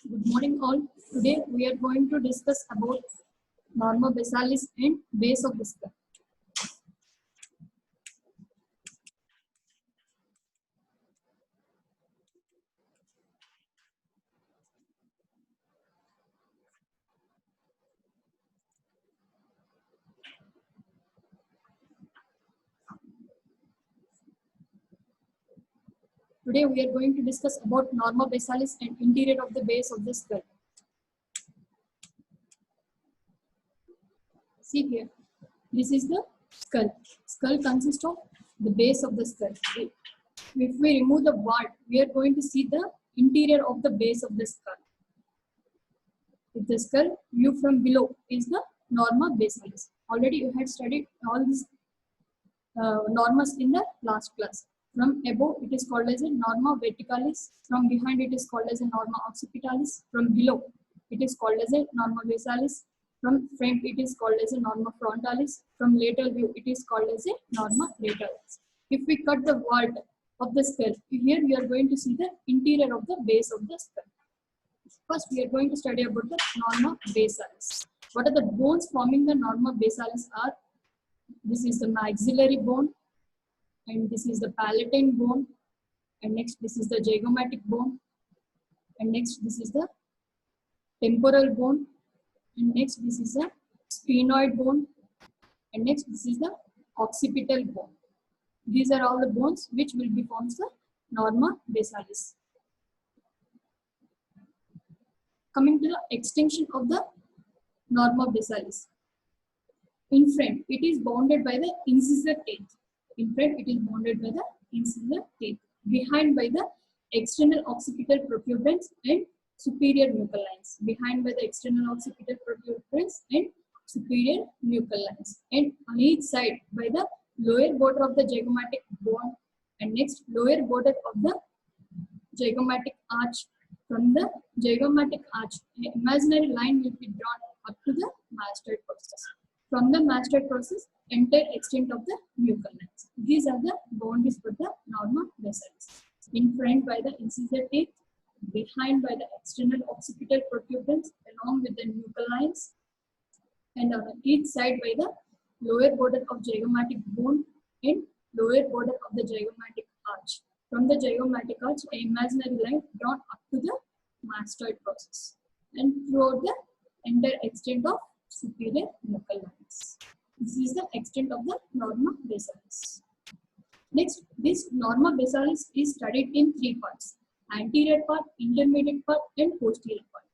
Good morning all. Today we are going to discuss about norma basalis and base of the skull. Today we are going to discuss about norma basalis and interior of the base of the skull. See here, this is the skull. Skull consists of the base of the skull. If we remove the wart, we are going to see the interior of the base of the skull. If the skull view from below is the norma basalis. Already you had studied all these normas in the last class. From above it is called as a norma verticalis. From behind it is called as a norma occipitalis. From below it is called as a norma basalis. From front it is called as a norma frontalis. From lateral view it is called as a norma lateralis. If we cut the vault of the skull, here we are going to see the interior of the base of the skull. First we are going to study about the norma basalis. What are the bones forming the norma basalis are? This is the maxillary bone, and this is the palatine bone, and next this is the zygomatic bone, and next this is the temporal bone, and next this is the sphenoid bone, and next this is the occipital bone. These are all the bones which will be forms the norma basalis. Coming to the extension of the norma basalis. In front, it is bounded by the incisor teeth. In front, it is bounded by the incisor teeth. Behind by the external occipital protuberance and superior nuchal lines. Behind by the external occipital protuberance and superior nuchal lines. And on each side by the lower border of the zygomatic bone, and next lower border of the zygomatic arch. From the zygomatic arch, an imaginary line will be drawn up to the mastoid process. From the mastoid process, entire extent of the nuchal lines. These are the boundaries for the norma basalis. In front by the incisor teeth, behind by the external occipital protuberance along with the nuchal lines, and on each side by the lower border of zygomatic bone and lower border of the zygomatic arch. From the zygomatic arch, an imaginary line drawn up to the mastoid process, and throughout the entire extent of superior nuchal lines. This is the extent of the norma basalis. Next, this norma basalis is studied in three parts: anterior part, intermediate part, and posterior part.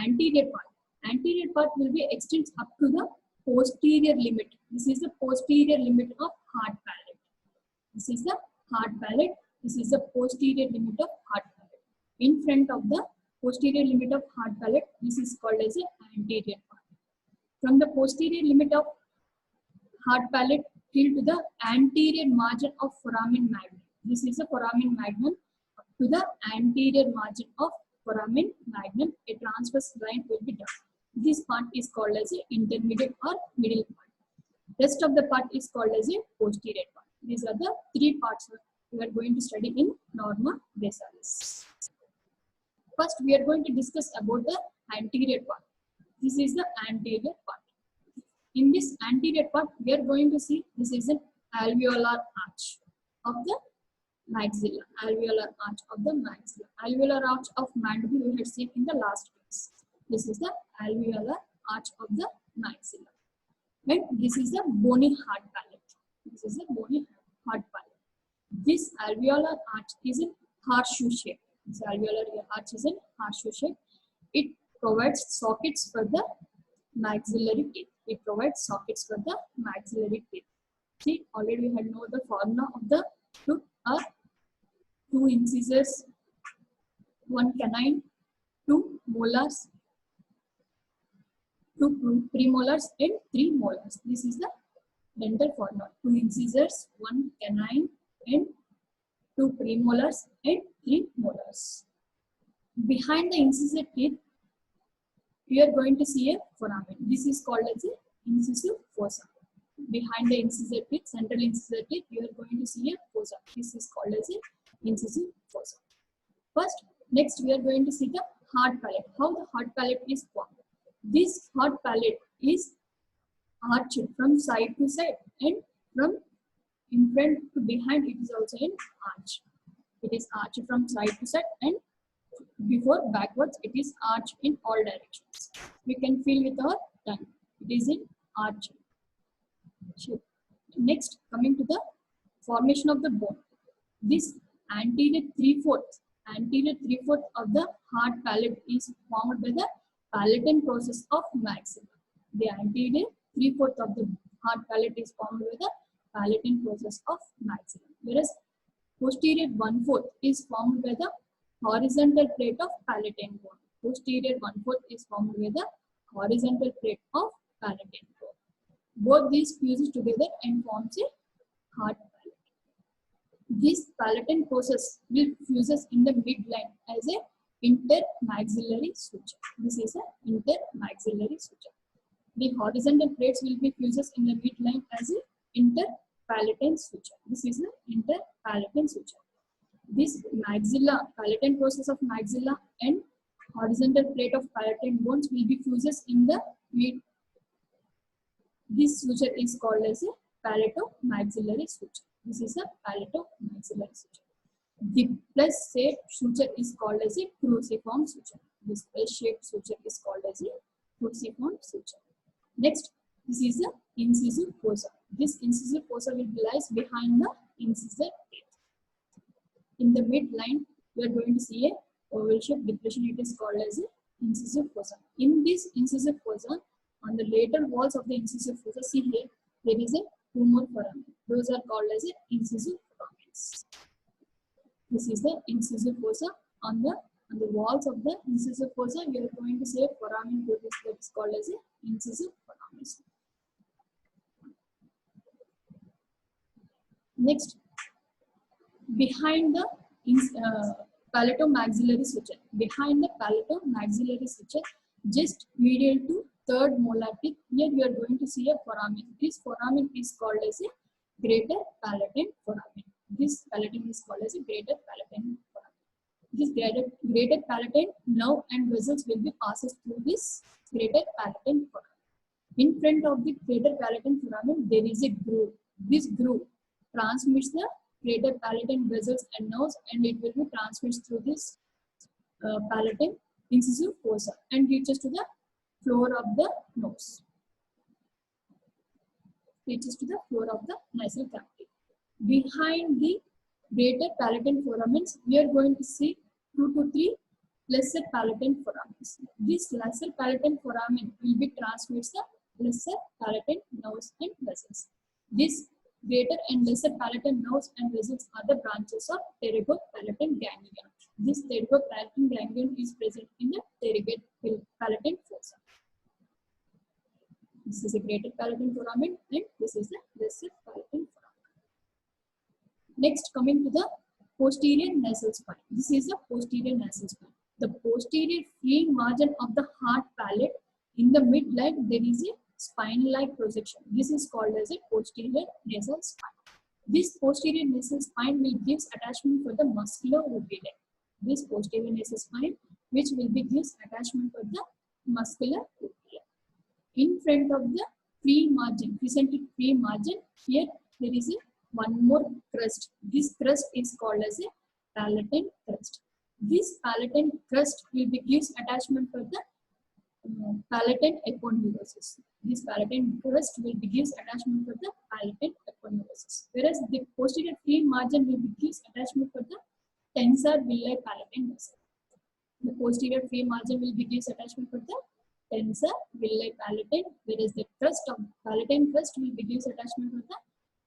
Anterior part will be extends up to the posterior limit. This is the posterior limit of hard palate. This is the hard palate. This is the posterior limit of hard palate. In front of the posterior limit of hard palate, this is called as the anterior part. From the posterior limit of hard palate till to the anterior margin of foramen magnum. This is the foramen magnum. Up to the anterior margin of foramen magnum, a transverse line will be drawn. This part is called as the intermediate or middle part. Rest of the part is called as a posterior part. These are the three parts we are going to study in norma basalis. First, we are going to discuss about the anterior part. This is the anterior part. In this anterior part, we are going to see this is an alveolar arch of the maxilla. Alveolar arch of the maxilla. Alveolar arch of mandible we had seen in the last class. This is the alveolar arch of the maxilla. And this is the bony hard palate. This is the bony hard palate. This alveolar arch is in horseshoe shape. This alveolar arch is in horseshoe shape. It provides sockets for the maxillary teeth. It provides sockets for the maxillary teeth. See, already we had know the formula of the tooth are two incisors, one canine, two molars, two premolars, and three molars. This is the dental formula. Two incisors, one canine, and two premolars, and three molars. Behind the incisor teeth, we are going to see a foramen. This is called as a incisive fossa. Behind the incisor teeth, central incisor teeth, you are going to see a fossa. This is called as a incisive fossa. First, next we are going to see the hard palate. How the hard palate is formed. This hard palate is arched from side to side and from in front to behind. It is also in arch. It is arched from side to side and before backwards. It is arched in all directions. We can feel with our tongue. It is in arch. Next, coming to the formation of the bone. This anterior three-fourths of the hard palate is formed by the palatine process of maxilla. The anterior three-fourths of the hard palate is formed by the palatine process of maxilla, whereas posterior one-fourth is formed by the horizontal plate of palatine bone. Posterior one-fourth is formed by the horizontal plate of palatine bone. Both these fuses together and forms a hard palate. This palatine process will fuses in the midline as a intermaxillary suture. This is an intermaxillary suture. The horizontal plates will be fuses in the midline as a interpalatine suture. This is an interpalatine suture. This maxilla, palatine process of maxilla and horizontal plate of palatine bones will be fuses in the mid. This suture is called as a palatomaxillary suture. This is a palatomaxillary suture. The plus shaped suture is called as a cruciform suture. This plus shaped suture is called as a cruciform suture. Next, this is the incisive fossa. This incisive fossa will be lies behind the incisor teeth. In the midline, we are going to see a oval shaped depression. It is called as a incisive fossa. In this incisive fossa, on the lateral walls of the incisive fossa, see here, there is a two more foramen. Those are called as incisive foramens. This is the incisive fossa. On the walls of the incisive fossa, we are going to see a foramen that is called as incisive foramens. Next, behind the palatomaxillary suture, just medial to third molar teeth, here we are going to see a foramen. This foramen is called as a greater palatine foramen. This palatine is called as a greater palatine foramen. This greater palatine nerve and vessels will be passes through this greater palatine foramen. In front of the greater palatine foramen, there is a groove. This groove transmits the greater palatine vessels and nerves, and it will be transmitted through this palatine incisive fossa and reaches to the floor of the nose. Reaches to the floor of the nasal cavity. Behind the greater palatine foramens, we are going to see 2 to 3 lesser palatine foramens. This lesser palatine foramen will be transmits the lesser palatine nerves and vessels. This greater and lesser palatine nerves and vessels are the branches of pterygopalatine ganglion. This pterygopalatine ganglion is present in the pterygopalatine fossa. This is a greater palatine foramen and this is the lesser palatine foramen. Next, coming to the posterior nasal spine. This is the posterior nasal spine. The posterior free margin of the hard palate, in the midline there is a spine-like projection. This is called as a posterior nasal spine. This posterior nasal spine will give attachment for the muscular uvula. This posterior nasal spine, which will be gives attachment for the muscular uvula. In front of the free margin, presented free margin, here there is a one more crust. This crust is called as a palatine crust. This palatine crust will be gives attachment for the palatine aponeurosis. This palatine crust will be gives attachment for the palatine aponeurosis. Whereas the posterior free margin will be gives attachment for the tensor villi palatine muscle. The posterior free margin will be gives attachment for the tensor villi palatine, whereas the crust of palatine crust will be gives attachment for the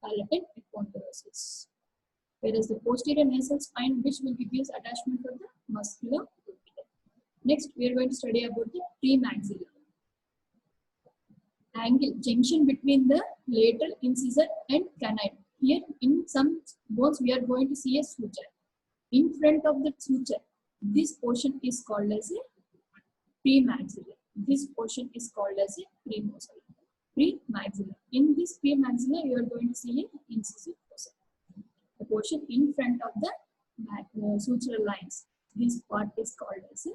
palatine aponeurosis. Whereas the posterior nasal spine, which will be gives attachment for the muscular uvula. Next, we are going to study about the premaxilla. Angle, junction between the lateral incisor and canine. Here, in some bones, we are going to see a suture. In front of the suture, this portion is called as a premaxilla. This portion is called as a premaxilla. In this premaxilla, you are going to see an incisive fossa. The portion in front of the sutural lines. This part is called as a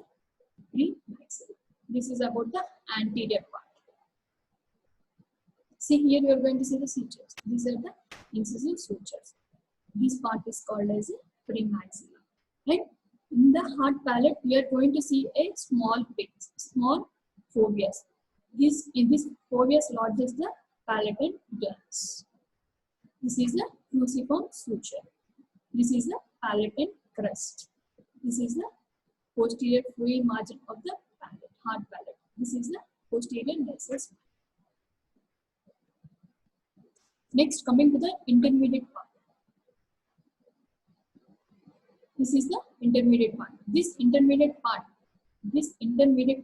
premaxillary. This is about the anterior part. See here, you are going to see the sutures. These are the incisive sutures. This part is called as a premaxilla. Right? In the hard palate, we are going to see a small pit, small foveas. In this foveas lodges the palatal glands. This is a cruciform suture. This is the palatal crust. This is the posterior free margin of the palate, hard palate. This is the posterior nasal spine. Next, coming to the intermediate part. This is the intermediate part. This intermediate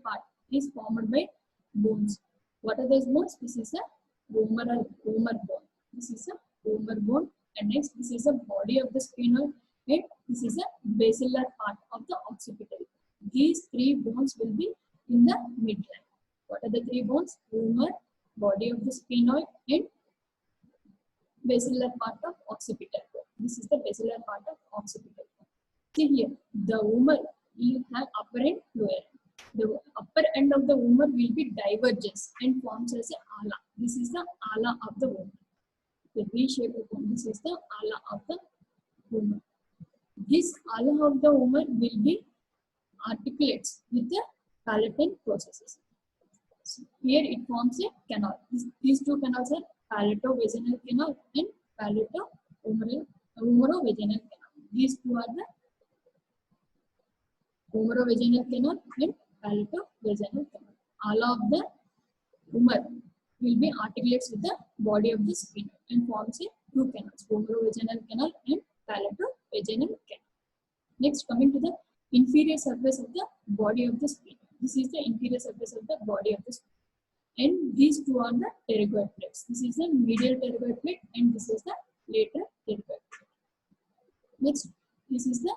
part is formed by bones. What are those bones? This is a vomer bone. This is a vomer bone, and next this is the body of the sphenoid, and this is a basilar part of the occipital. These three bones will be in the midline. What are the three bones? Vomer, body of the sphenoid, and basilar part of occipital bone. This is the basilar part of occipital bone. See here, the vomer will have upper and lower end. The upper end of the vomer will be diverges and forms as a ala. This is the ala of the vomer. The V-shaped bone. This is the ala of the vomer. This ala of the vomer will be articulates with the palatal processes. So here it forms a canal. These two canals are palatovaginal canal and palatovomerovaginal canal. These two are the vomerovaginal canal and palatovaginal canal. Ala of the vomer will be articulates with the body of the sphenoid and forms a two canals, vomerovaginal canal and palatovaginal canal. Next, coming to the inferior surface of the body of the sphenoid. This is the inferior surface of the body of the sphenoid. And these two are the pterygoid plates. This is the medial pterygoid plate and this is the lateral pterygoid plate. Next, this is the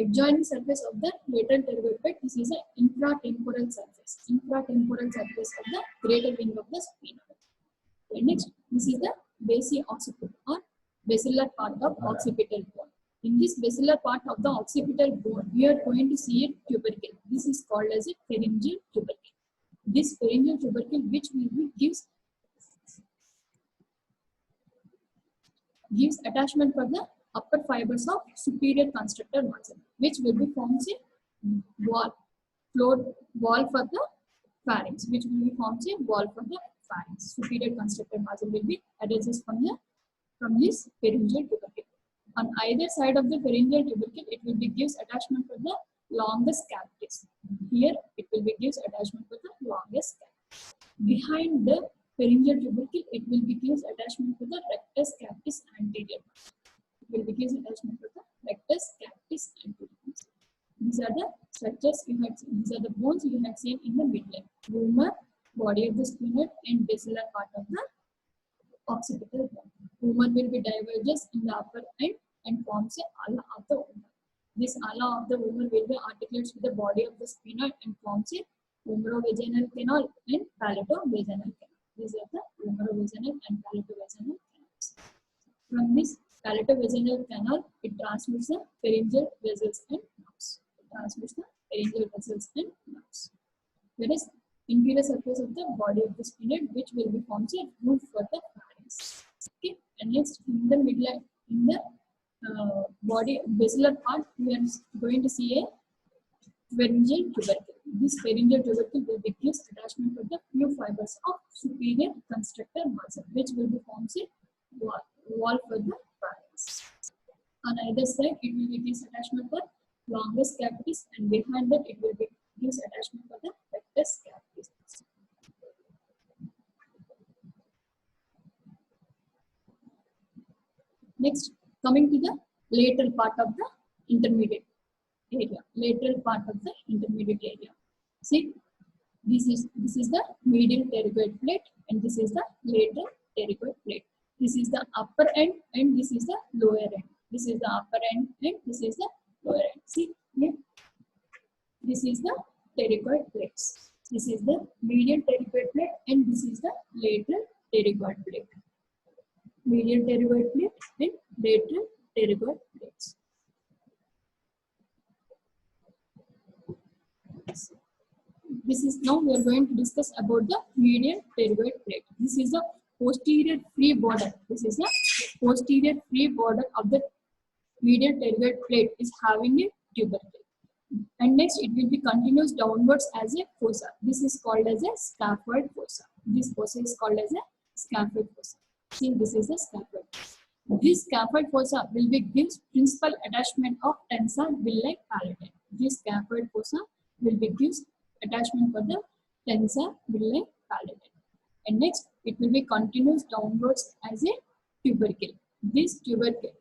adjoining surface of the lateral pterygoid plate. This is the infratemporal surface. Infratemporal surface of the greater wing of the sphenoid. And next, this is the basi-occipital or basilar part of occipital bone. In this basilar part of the occipital bone, we are going to see a tubercle. This is called as a pharyngeal tubercle. This pharyngeal tubercle, which gives attachment for the upper fibers of superior constrictor muscle, which will be forms a wall for the pharynx, which will be forms a wall for the pharynx. Superior constrictor muscle will be attaches from this pharyngeal tubercle. On either side of the pharyngeal tubercle, it will be gives attachment for the longest cavities. Here, it will be gives attachment for the longest cavities. Behind the pharyngeal tubercle, it will be gives attachment for the rectus capitis anterior. It will be gives attachment for the rectus capitis anterior. These are the structures you had seen. These are the bones you had seen in the midline. Vomer, body of the sphenoid, and basilar part of the occipital bone. Vomer will be diverges in the upper end and forms a ala of the vomer. This ala of the vomer will be articulates with the body of the sphenoid and forms a vomerovaginal canal and palatovaginal canal. These are the vomerovaginal and palatovaginal canals. From this palatovaginal canal, it transmits the pharyngeal vessels and nerves. Whereas inferior surface of the body of the sphenoid, which will be forms a roof for the pharynx. Okay, and next in the midline, in the body basilar part, we are going to see a pharyngeal tubercle. This pharyngeal tubercle will be gives attachment for the few fibers of superior constrictor muscle, which will be forms a wall for the pharynx. On either side, it will be gives attachment for longest cavities, and behind that, it will be gives attachment for the rectus cavities. Next, coming to the lateral part of the intermediate area. Lateral part of the intermediate area. See, this is the medial pterygoid plate, and this is the lateral pterygoid plate. This is the upper end, and this is the lower end. This is the upper end, and this is the lower end. See here, this is the pterygoid plates. This is the medial pterygoid plate, and this is the lateral pterygoid plate. Medial pterygoid plate and lateral pterygoid plates. This is now we are going to discuss about the medial pterygoid plate. This is the posterior free border. This is the posterior free border of the medial pterygoid plate is having a tubercle. And next it will be continuous downwards as a fossa. This is called as a scaphoid fossa. This fossa is called as a scaphoid fossa. See, this is a scaphoid. This scaphoid fossa will be gives principal attachment of tensor villi palatal. This scaphoid fossa will be gives attachment for the tensor villi palatal. And next it will be continuous downwards as a tubercle. This tubercle,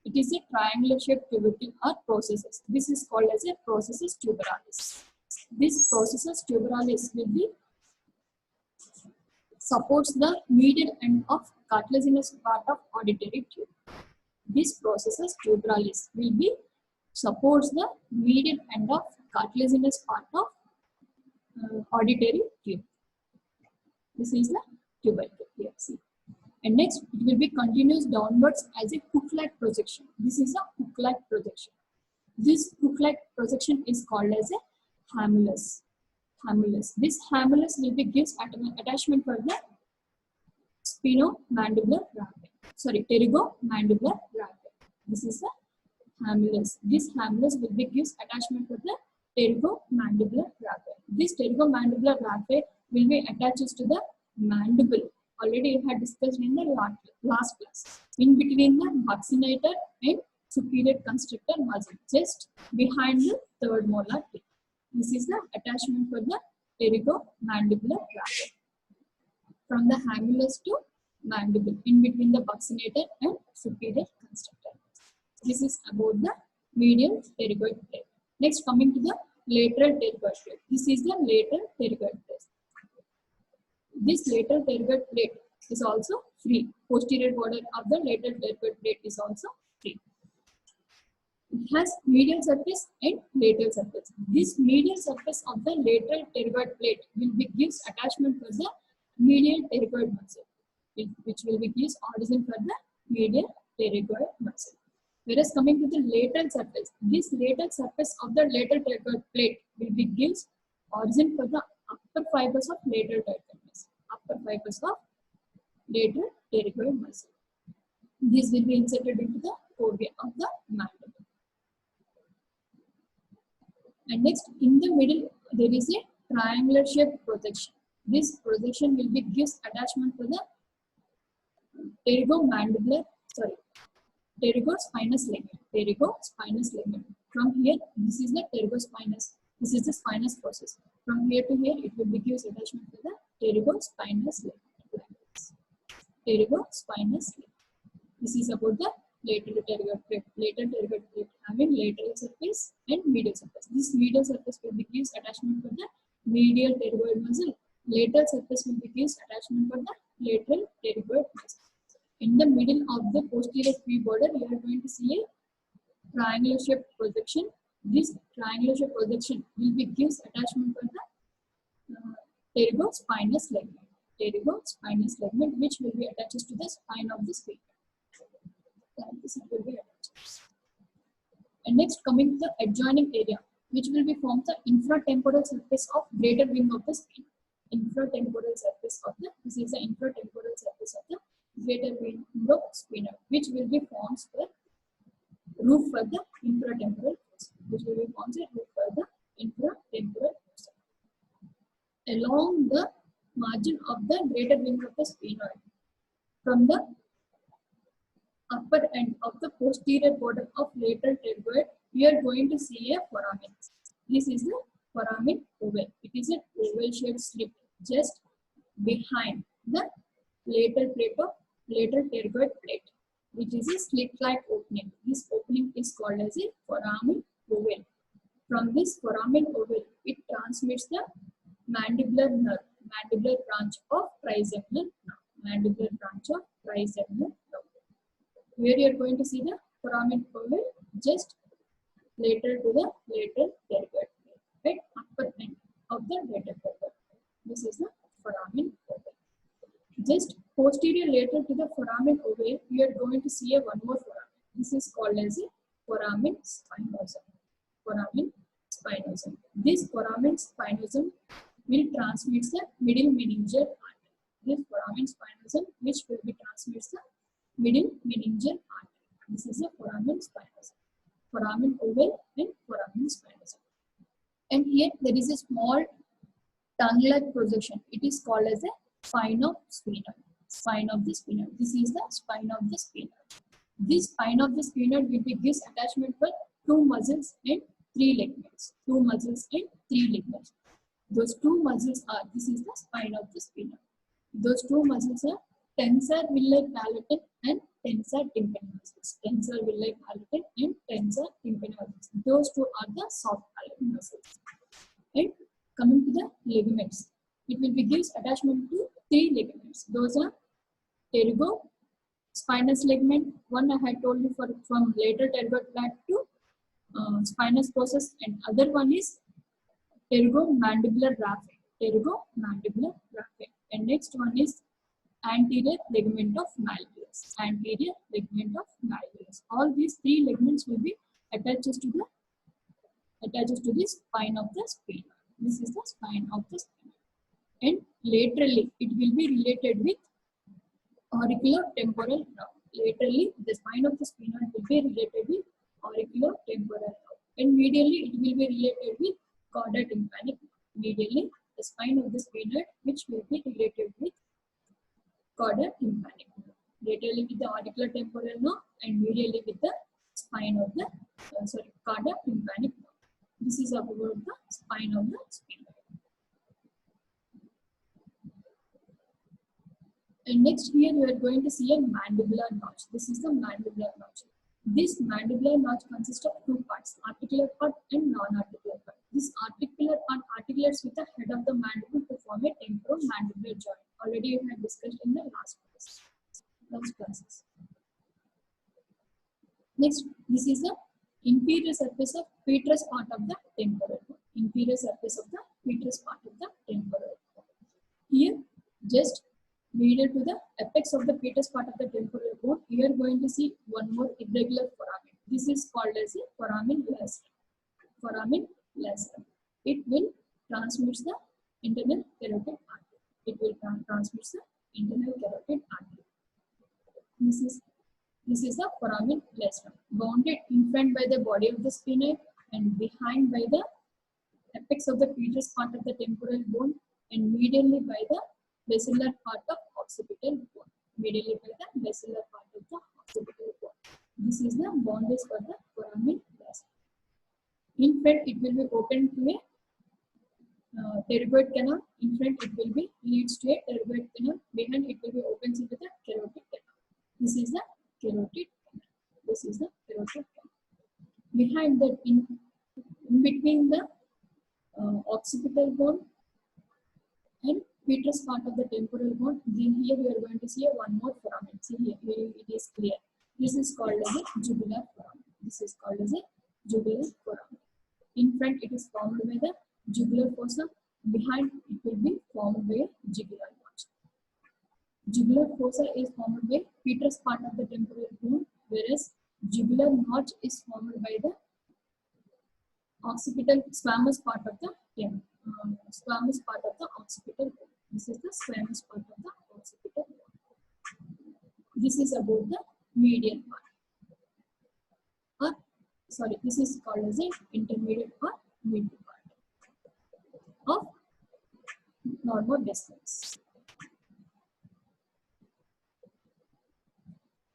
it is a triangular shaped tubercle or processus. This is called as a processus tuberalis. This processus tuberalis will be supports the medial end of cartilaginous part of auditory tube. This processus tuberalis will be supports the medial end of cartilaginous part of auditory tube. This is the tubercle here. See. And next, it will be continuous downwards as a hook-like projection. This is a hook-like projection. This hook-like projection is called as a hamulus. This hamulus will be gives attachment for the spino-mandibular raphe. Sorry, pterygo-mandibular raphe. This is the hamulus. This hamulus will be gives attachment for the pterygo-mandibular raphe. This pterygo-mandibular raphe will be attached to the mandible. Already we had discussed in the last class. In between the buccinator and superior constrictor muscle, just behind the third molar teeth. This is the attachment for the pterygo-mandibular raphe. From the hamulus to mandible, in between the buccinator and superior constrictor. This is about the medial pterygoid plate. Next, coming to the lateral pterygoid plate. This is the lateral pterygoid plate. This lateral pterygoid plate is also free. Posterior border of the lateral pterygoid plate is also free. It has medial surface and lateral surface. This medial surface of the lateral pterygoid plate will be gives attachment for the medial pterygoid muscle, which will be gives origin for the medial pterygoid muscle. Whereas coming to the lateral surface, this lateral surface of the lateral pterygoid plate will be gives origin for the upper fibers of lateral pterygoid muscle. Upper fibers of lateral pterygoid muscle. This will be inserted into the fovea of the mandible. And next, in the middle, there is a triangular shaped projection. This projection will be gives attachment to the pterygospinous ligament. Pterygospinous ligament. From here, this is the pterygospinous. This is the spinous process. From here to here, it will be gives attachment to the pterygospinous ligament. Pterygospinous ligament. This is about the lateral pterygoid plate. Lateral pterygoid plate having lateral surface and medial surface. This medial surface will be gives attachment for the medial pterygoid muscle. Lateral surface will be gives attachment for the lateral pterygoid muscle. In the middle of the posterior free border, you are going to see a triangular shaped projection. This triangular shaped projection will be gives attachment for the pterygospinous ligament. Pterygospinous ligament, which will be attached to the spine of the sphincter. This will be attached. And next, coming to the adjoining area, which will be formed the infratemporal surface of greater wing of the spine. Infratemporal surface of the, this is the infratemporal surface of the greater wing of spine, which will be forms the roof for the infratemporal fossa. Which will be forms a roof for the infratemporal fossa. Along the margin of the greater wing of the sphenoid, from the upper end of the posterior border of lateral pterygoid, we are going to see a foramen. This is the foramen oval. It is an oval shaped slit just behind the lateral plate of lateral pterygoid plate, which is a slit-like opening. This opening is called as a foramen oval. From this foramen oval, it transmits the mandibular nerve, mandibular branch of trigeminal nerve, mandibular branch of trigeminal nerve. Where you are going to see the foramen oval, just lateral to the lateral pterygoid plate, right? Upper end of the lateral pterygoid plate. This is the foramen oval. Just posterior lateral to the foramen oval, you are going to see one more foramen. This is called as a foramen spinosa. Foramen spinosum. This foramen spinosum will transmit the middle meningeal artery. This foramen spinosum which will be transmits the middle meningeal artery. This is a foramen spinosum. Foramen oval and foramen spinosum. And here there is a small tongue-like projection. It is called as a spine of sphenoid. Spine of the sphenoid. This is the spine of the sphenoid. This spine of the sphenoid will be gives attachment for 2 muscles and 3 ligaments. 2 muscles and 3 ligaments. Those 2 muscles are, this is the spine of the sphenoid. Those 2 muscles are tensor villi palatal and tensor tympani muscles. Tensor villi palatal and tensor tympani muscles. Those 2 are the soft palate muscles. And coming to the ligaments, it will be gives attachment to 3 ligaments. Those are pterygo spinous ligament. One I had told you from later pterygoid plat to spinous process, and other one is pterygomandibular raphe. Pterygomandibular raphe. And next one is anterior ligament of malleolus. Anterior ligament of malleolus. All these 3 ligaments will be attached to the spine of the spine. This is the spine of the spine. And laterally, it will be related with auriculotemporal nerve. Laterally, the spine of the sphenoid will be related with auriculotemporal nerve. And medially, it will be related with cauda tympanic nerve. Medially, the spine of the sphenoid which will be related with cauda tympanic nerve. Laterally with the auriculotemporal nerve and medially with the spine of the cauda tympanic nerve. This is about the spine of the sphenoid. And next here we are going to see a mandibular notch. This is the mandibular notch. This mandibular notch consists of 2 parts, articular part and non-articular part. This articular part articulates with the head of the mandible to form a temporomandibular joint. Already we have discussed in the last classes. Next, this is the inferior surface of petrous part of the temporal bone. Inferior surface of the petrous part of the temporal bone. Here, just medial to the apex of the petrous part of the temporal bone, we are going to see one more irregular foramen. This is called as a foramen lacerum. Foramen lacerum. It will transmit the internal carotid artery. It will transmit the internal carotid artery. This is the foramen lacerum, bounded in front by the body of the sphenoid and behind by the apex of the petrous part of the temporal bone and medially by the basilar part of occipital bone. Medially by the basilar part of the occipital bone. This is the boundaries for the foramen lacerum. In front, it will be open to a pterygoid canal. In front, it will be leads to a pterygoid canal. Behind, it will be opens into the carotid canal. This is the carotid canal. This is the carotid canal. Behind that, in between the occipital bone and petrous part of the temporal bone, here we are going to see one more foramen. See here, it is clear. This is called as a jugular foramen. This is called as a jugular foramen. In front, it is formed by the jugular fossa. Behind, it will be formed by a jugular notch. Jugular fossa is formed by petrous part of the temporal bone, whereas jugular notch is formed by the occipital squamous part of the squamous part of the occipital bone. This is the squamous part of the occipital bone. This is about the medial part. This is called as an intermediate or middle part of normobasalaris.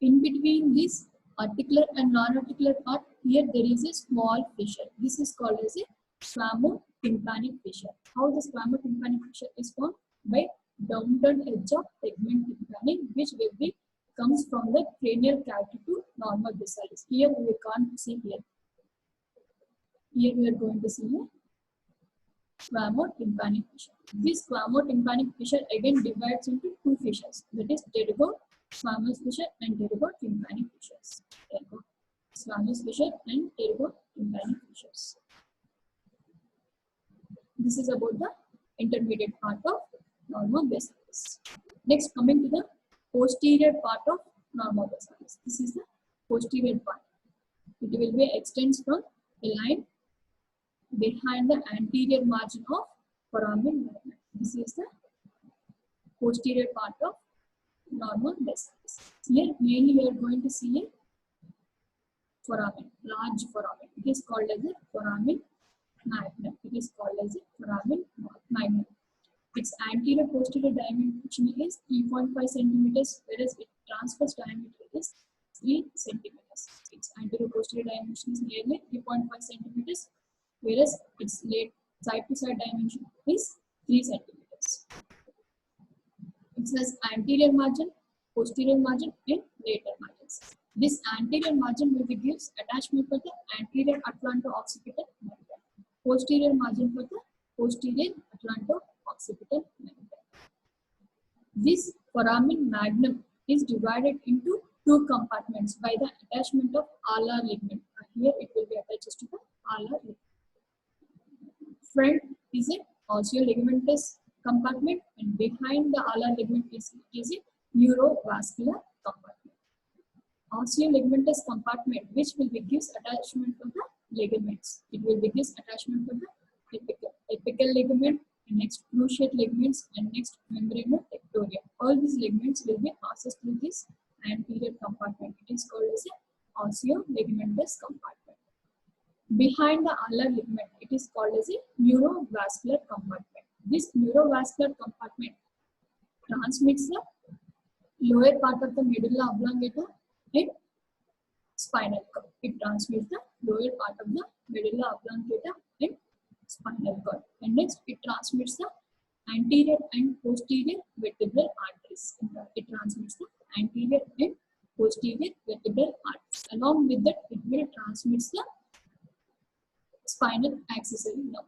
In between this articular and non-articular part, here there is a small fissure. This is called as a squamotympanic fissure. How the squamotympanic fissure is formed? By downward edge of tegment tympani, which will be comes from the cranial cavity to normobasalaris. Here we can't see here. Here we are going to see a squamotympanic fissure. This squamotympanic fissure again divides into 2 fissures. That is pterygo-squamous fissure and pterygotympanic fissures. Pterygo-squamous fissure and pterygotympanic fissures. This is about the intermediate part of normobasalaris. Next, coming to the posterior part of normobasalaris. This is the posterior part. It will be extends from a line behind the anterior margin of foramen magnum. This is the posterior part of normal vessels. Here mainly we are going to see a foramen, large foramen. It is called as a foramen magnum. It is called as a foramen magnum. Its anterior posterior dimension is 3.5 centimeters, whereas its transverse diameter is 3 centimeters. Its anterior posterior dimension is nearly 3.5 centimeters, whereas its side to side dimension is 3 centimeters. It says anterior margin, posterior margin, and lateral margins. This anterior margin will gives attachment for the anterior atlanto-occipital membrane. Posterior margin for the posterior atlanto-occipital membrane. This foramen magnum is divided into two compartments by the attachment of alar ligament. Here it will be attached to the alar ligament. Front is a osteoligamentous compartment, and behind the alar ligament is a neurovascular compartment. Osteoligamentous compartment, which will be gives attachment for the ligaments. It will be gives attachment for the apical ligament, and next cruciate ligaments, and next membranous tectorium. All these ligaments will be passes through this anterior compartment. It is called as a osteoligamentous compartment. Behind the alar ligament, it is called as a neurovascular compartment. This neurovascular compartment transmits the lower part of the medulla oblongata and spinal cord. It transmits the lower part of the medulla oblongata and spinal cord. And next, it transmits the anterior and posterior vertebral arteries. It transmits the anterior and posterior vertebral arteries. Along with that, it will transmit the spinal accessory nerve,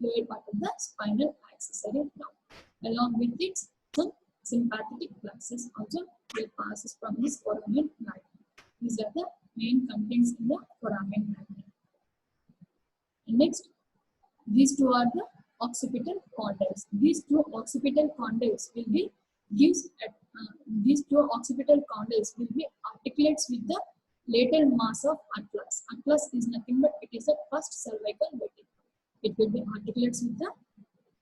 lower part of the spinal accessory nerve. Along with it, some sympathetic plexus also will passes from this foramen magnum. These are the main contents in the foramen magnum. And next, these two are the occipital condyles. These two occipital condyles will be articulates with the lateral mass of atlas. Atlas is nothing but it is the first cervical vertebra. It will be articulates with the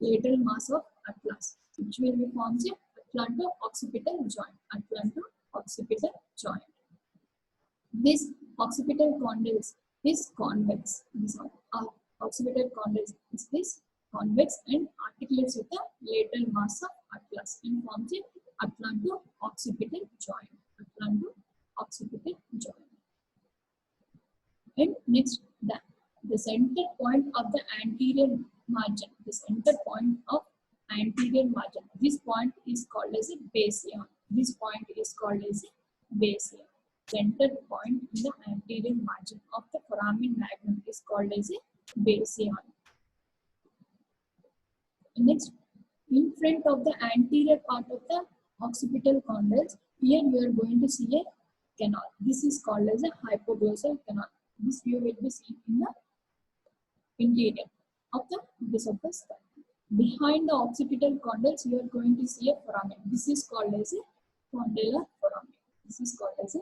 lateral mass of atlas, which will be forms a atlanto-occipital joint. Atlanto-occipital joint. This occipital condyles is convex. This occipital condyles is this convex and articulates with the lateral mass of atlas and forms a atlanto-occipital joint. Atlanto-occipital joint. And next, the center point of the anterior margin. The center point of anterior margin. This point is called as a basion. This point is called as a basion. Center point in the anterior margin of the foramen magnum is called as a basion. Next, in front of the anterior part of the occipital condyles, here you are going to see a canal. This is called as a hypoglossal canal. This view will be seen in the interior of the base of the skull. Behind the occipital condyles, you are going to see a foramen. This is called as a condylar foramen. This is called as a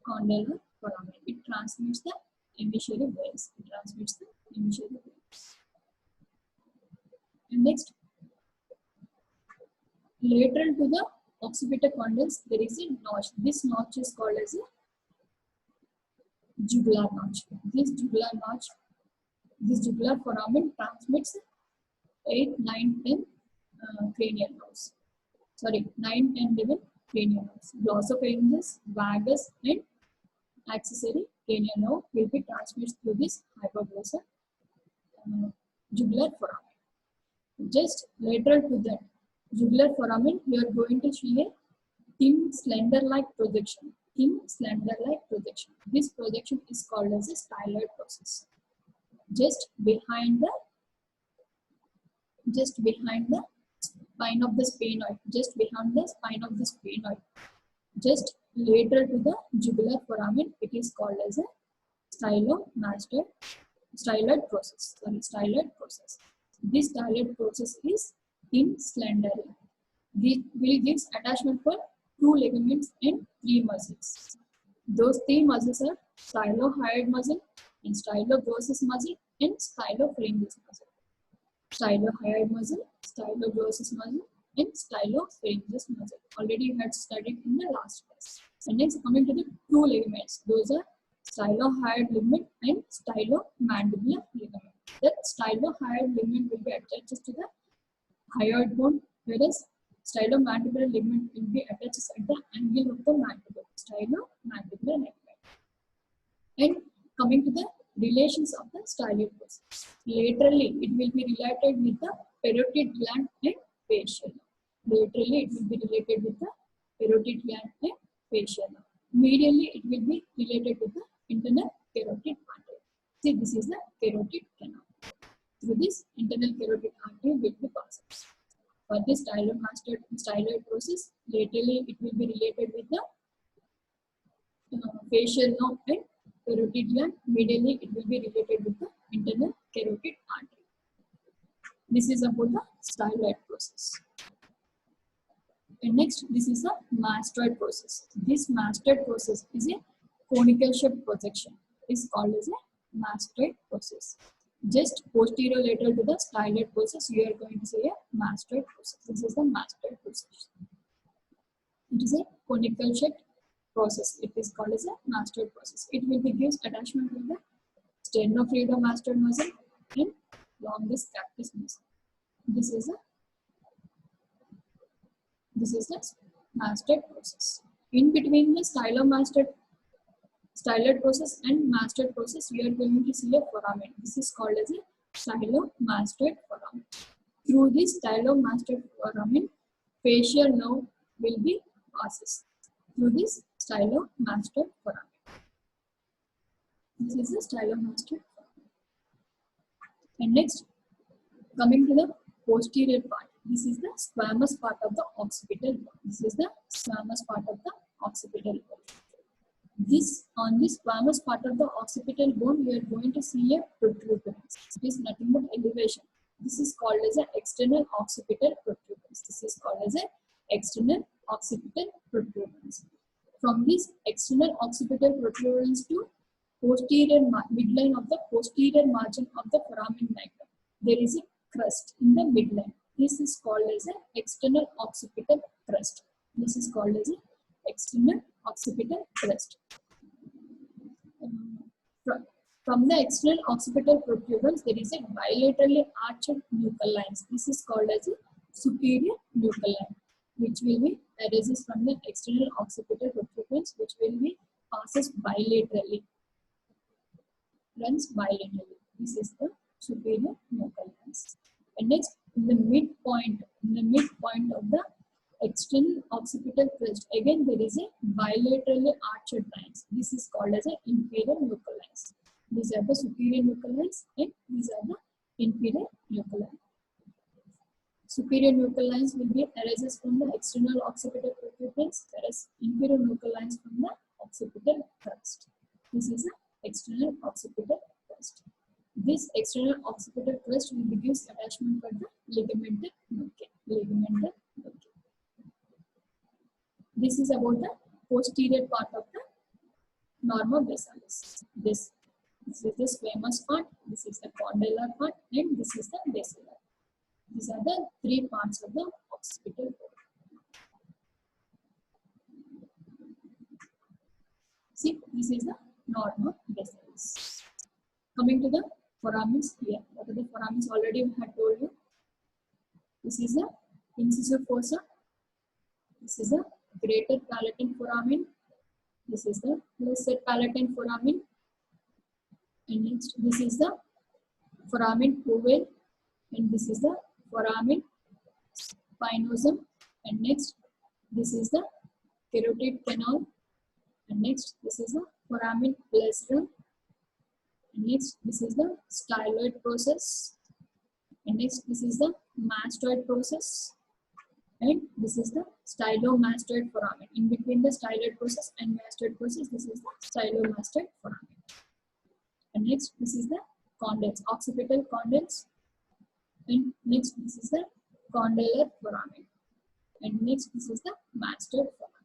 condylar foramen. It transmits the emissary veins. It transmits the emissary veins. And next, lateral to the occipital condyles, there is a notch. This notch is called as a jugular notch. This jugular foramen transmits 8, 9, 10 cranial nerves. 9, 10, 11 cranial nerves. Glossopharyngeus, vagus, and accessory cranial nerve will be transmitted through this hypoglossal jugular foramen. Just lateral to that jugular foramen, you are going to see a thin slender-like projection. Thin slender-like projection. This projection is called as a styloid process. Just behind the spine of the sphenoid. Just behind the spine of the sphenoid. Just lateral to the jugular foramen, it is called as a styloid process. Styloid process. This styloid process is thin slender. This will give attachment for 2 ligaments and 3 muscles. Those 3 muscles are stylohyoid muscle and styloglossus muscle and stylopharyngeal muscle. Stylohyoid muscle, styloglossus muscle, and stylopharyngeal muscle. Already you had studied in the last class. And next, coming to the two ligaments. Those are stylohyoid ligament and stylomandibular ligament. The stylohyoid ligament will be attached to the hyoid bone, whereas stylomandibular ligament will be attached at the angle of the mandible. Stylomandibular ligament. And coming to the relations of the styloid process. Laterally, it will be related with the parotid gland and facial. Laterally, it will be related with the parotid gland and facial. Medially, it will be related with the internal carotid artery. See, this is the carotid canal. Through this internal carotid artery will be passed. For this styloid process, laterally it will be related with the facial nerve and carotid gland. Medially, it will be related with the internal carotid artery. This is about the styloid process. And next, this is the mastoid process. This mastoid process is a conical shaped projection. It is called as a mastoid process. Just posterior lateral to the styloid process, you are going to say a mastoid process. This is the mastoid process. It is a conical shaped process. It is called as a mastoid process. It will be gives attachment to the sternocleidomastoid muscle and longus cactus muscle. This is the mastoid process. In between the styloid process and mastoid process, we are going to see a foramen. This is called as a stylomastoid foramen. Through this stylomastoid foramen, facial nerve will be passes through this stylomastoid foramen. This is the stylomastoid foramen. And next, coming to the posterior part. This is the squamous part of the occipital bone. This is the squamous part of the occipital bone. On this squamous part of the occipital bone, we are going to see a protuberance. It is nothing but elevation. This is called as an external occipital protuberance. This is called as an external occipital protuberance. From this external occipital protuberance to posterior midline of the posterior margin of the foramen magnum, there is a crust in the midline. This is called as an external occipital crust. This is called as an external occipital crust. From the external occipital protuberance, there is a bilaterally arched nuchal lines. This is called as a superior nuchal line, which will be arises from the external occipital protuberance, which will be passes bilaterally, runs bilaterally. This is the superior nuchal lines. And next, in the midpoint of the external occipital crest, again there is a bilaterally arched lines. This is called as an inferior nuchal lines. These are the superior nuchal lines and these are the inferior nuchal lines. Superior nuchal lines will be arises from the external occipital protuberance, whereas inferior nuchal lines from the occipital crest. This is the external occipital crest. This external occipital crest will be gives attachment for the ligamental nuchae. This is about the posterior part of the norma basilis. This is the squamous part, this is the condylar part, and this is the basilar. These are the three parts of the occipital bone. See, this is the norma basilis. Coming to the foramens here. What are the foramens? Already we had told you. This is the incisor fossa. This is the greater palatine foramen. This is the lesser palatine foramen. And next, this is the foramen ovale. And this is the foramen spinosum. And next, this is the carotid canal. And next, this is the foramen pleurum. And next, this is the styloid process. And next, this is the mastoid process. And this is the stylomastoid foramen. In between the styloid process and mastoid process, this is the stylomastoid foramen. And next, this is the condyles, occipital condyles. And next, this is the condylar foramen. And next, this is the mastoid foramen.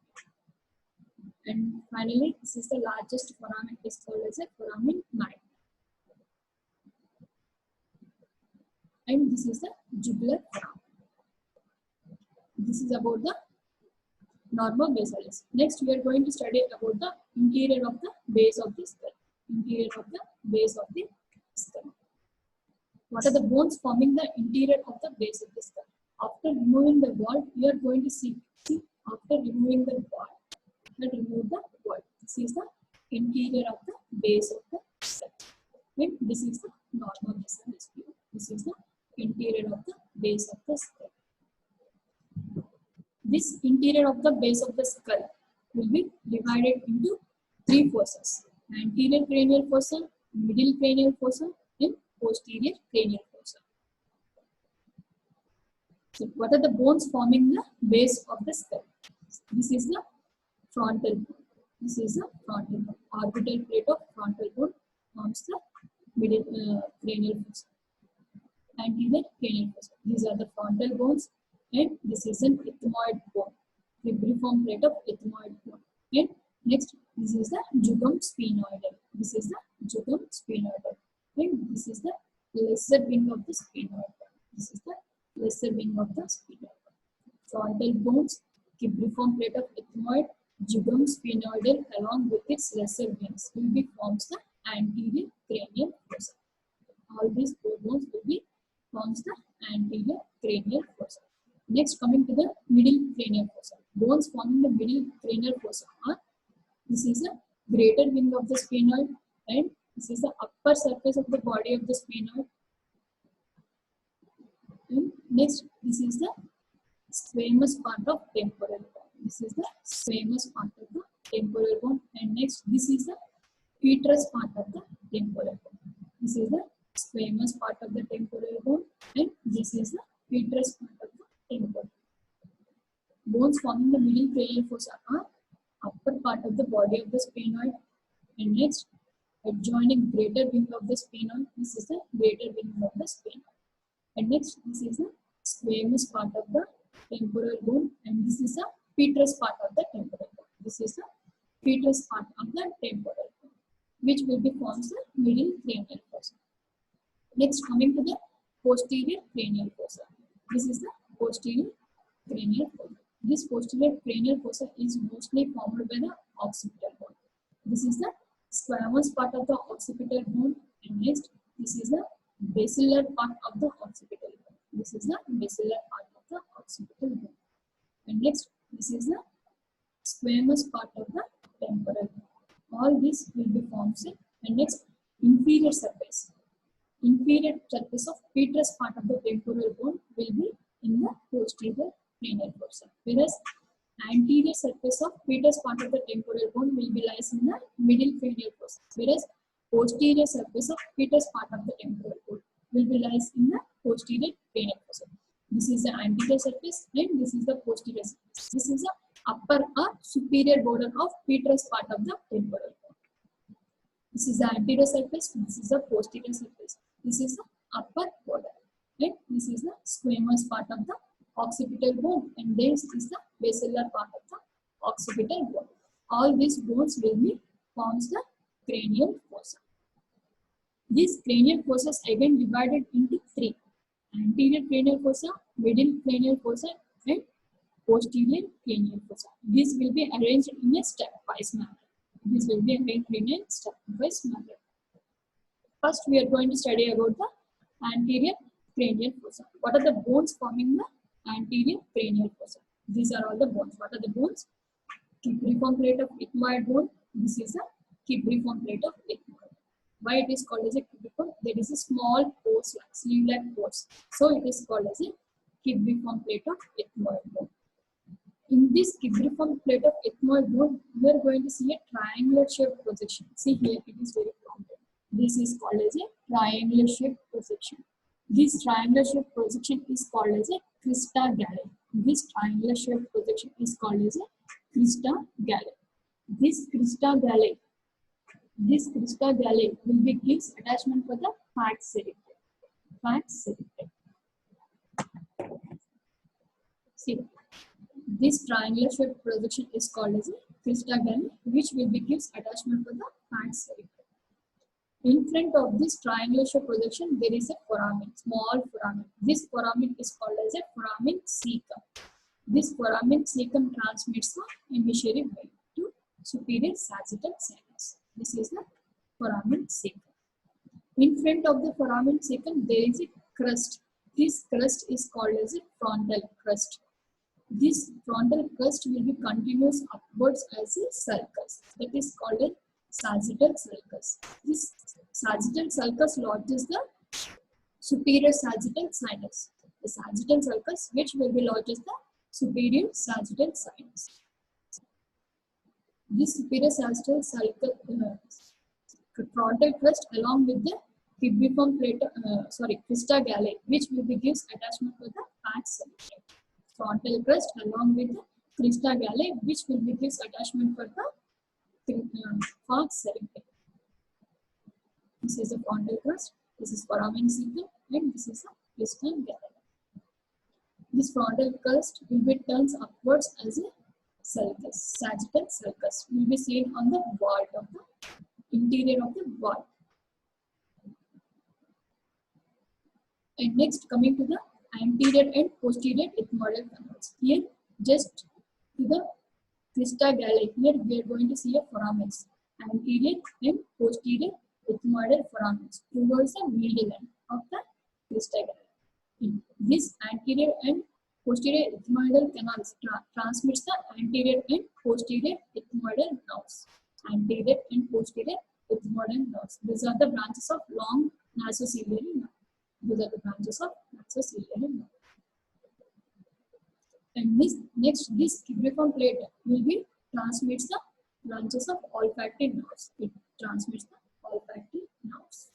And finally, this is the largest foramen, is called as a foramen magnum. and this is the jugular vein. This is about the normal basalis. Next, we are going to study about the interior of the base of the skull. Interior of the base of the skull. What are the bones forming the interior of the base of the skull? After removing the wall, we are going to see after removing the wall, let's remove the wall. This is the interior of the base of the skull. And this is the normal basalis view. This is the interior of the base of the skull. This interior of the base of the skull will be divided into three fosses: anterior cranial fossa, middle cranial fossa, and posterior cranial fossa. So, what are the bones forming the base of the skull? This is the frontal bone. This is the frontal bone. Orbital plate of frontal bone forms the middle cranial fossa. Anterior cranial fossa. These are the frontal bones, and this is an ethmoid bone. Cribriform plate of ethmoid bone. And next, this is the jugum sphenoidal. This is the jugum sphenoidal. And this is the lesser wing of the sphenoid. This is the lesser wing of the sphenoid. Frontal bones, cribriform plate of ethmoid, jugum sphenoidal along with its lesser wings will be forms the anterior cranial fossa. All these four bones will be forms the anterior cranial fossa. Next, coming to the middle cranial fossa. Bones forming the middle cranial fossa are: this is the greater wing of the sphenoid, and this is the upper surface of the body of the sphenoid. And next, this is the squamous part of temporal bone. This is the squamous part of the temporal bone. And next, this is the petrous part of the temporal bone. This is the squamous part of the temporal bone, and this is the petrous part of the temporal bone. Bones forming the middle cranial fossa are upper part of the body of the sphenoid, and next, adjoining greater wing of the sphenoid. This is the greater wing of the sphenoid. And next, this is the squamous part of the temporal bone, and this is the petrous part of the temporal bone. This is the petrous part of the temporal bone, which will be forms the middle cranial fossa. Next, coming to the posterior cranial fossa. This is the posterior cranial fossa. This posterior cranial fossa is mostly formed by the occipital bone. This is the squamous part of the occipital bone, and next, this is the basilar part of the occipital bone. This is the basilar part of the occipital bone. And next, this is the squamous part of the temporal bone. All these will be forms. And next, inferior surface. Inferior surface of petrous part of the temporal bone will be in the posterior cranial fossa, whereas anterior surface of petrous part of the temporal bone will be lies in the middle cranial fossa, whereas posterior surface of petrous part of the temporal bone will be lies in the posterior cranial fossa. This is the anterior surface, and this is the posterior surface. This is the upper or superior border of petrous part of the temporal bone. This is the anterior surface, this is the posterior surface. This is the upper border, and this is the squamous part of the occipital bone, and this is the basilar part of the occipital bone. All these bones will be forms the cranial fossa. These cranial fossas again divided into three: anterior cranial fossa, middle cranial fossa, and posterior cranial fossa. These will be arranged in a stepwise manner. This will be arranged in a stepwise manner. First, we are going to study about the anterior cranial fossa. What are the bones forming the anterior cranial fossa? These are all the bones. What are the bones? Cribriform plate of ethmoid bone. This is a cribriform plate of ethmoid. Why it is called as a cribriform? There is a small pores, like sleeve-like pores. So it is called as a cribriform plate of ethmoid bone. In this cribriform plate of ethmoid bone, we are going to see a triangular shaped projection. See here, it is very prominent. This is called as a triangular shaped projection. This triangular shaped projection is called as a crista galli. This triangular shaped projection is called as a crista galli. This crista galli will be gives attachment for the falx cervical. Falx cervical. See, this triangular shaped projection is called as a crista galli, which will be gives attachment for the falx cervical. In front of this triangular shape projection, there is a foramen, small foramen. This foramen is called as a foramen cecum. This foramen cecum transmits the emissary wave to superior sagittal sinus. This is the foramen cecum. In front of the foramen cecum, there is a crust. This crust is called as a frontal crust. This frontal crust will be continuous upwards as a sulcus. That is called a sagittal sulcus. This sagittal sulcus lodges the superior sagittal sinus. The sagittal sulcus, which will be lodges the superior sagittal sinus. This superior sagittal sulcus, frontal crust along with the cribriform crista galli, which will be gives attachment for the pars cerebri. Frontal crust along with the crista galli, which will be gives attachment for the pars cerebri. This is a frontal crust, this is foramen cecum, and this is a crista galli. This frontal crust will be turns upwards as a sulcus, sagittal sulcus, will be seen on the wall of the interior of the wall. And next, coming to the anterior and posterior ethmoidal canals. Here, just to the crista galli, here we are going to see a foramens, anterior and posterior ethmoidal foramens towards the medial end of the crista galli. This anterior and posterior ethmoidal canals transmits the anterior and posterior ethmoidal nerves. Anterior and posterior ethmoidal nerves. These are the branches of long nasociliary nerve. These are the branches of nasociliary nerve. And this cribriform plate will be transmits the branches of olfactory nerves. It transmits the olfactory nerves.